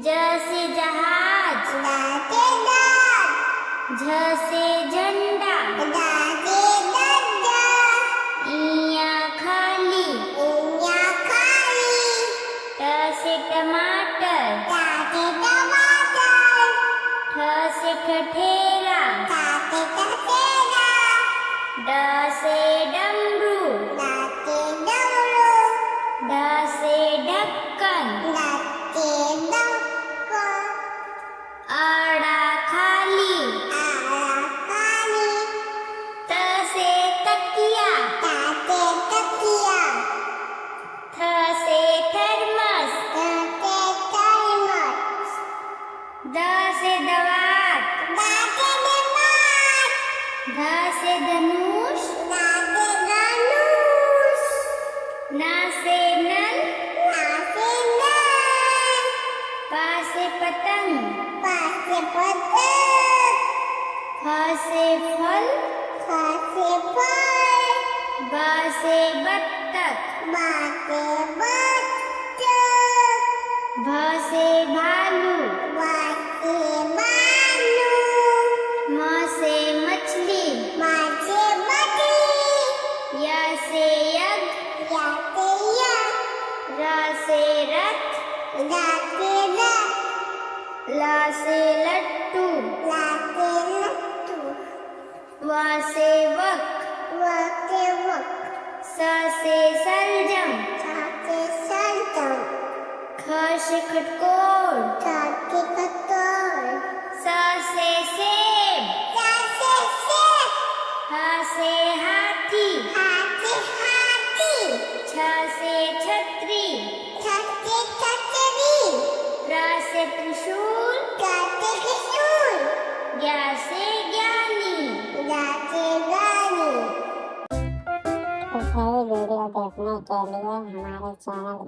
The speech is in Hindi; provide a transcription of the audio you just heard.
ज से जहाज, झ से झंडा, इया खाली, ट से टमाटर, ठ से ठठेरा, ड से डमरू, ढ से ढक्कन, अड़ा खाली, त से तकिया, थ से थर्मस, द से दवात, ध से धनुष, न से नल, प से पतंग, फ से फल, ब से बत्तख, भ से भालू, म से मछली, य से यज्ञ, र से रथ, ल से लट्टू, व से वक, स से सलजम, ख से खटकोर, स से सेब, ह से हाथी, छ से छतरी, र से त्रिशूल, ज्ञ से ज्ञानी। तो सही वीडियो देखने के लिए हमारे चैनल को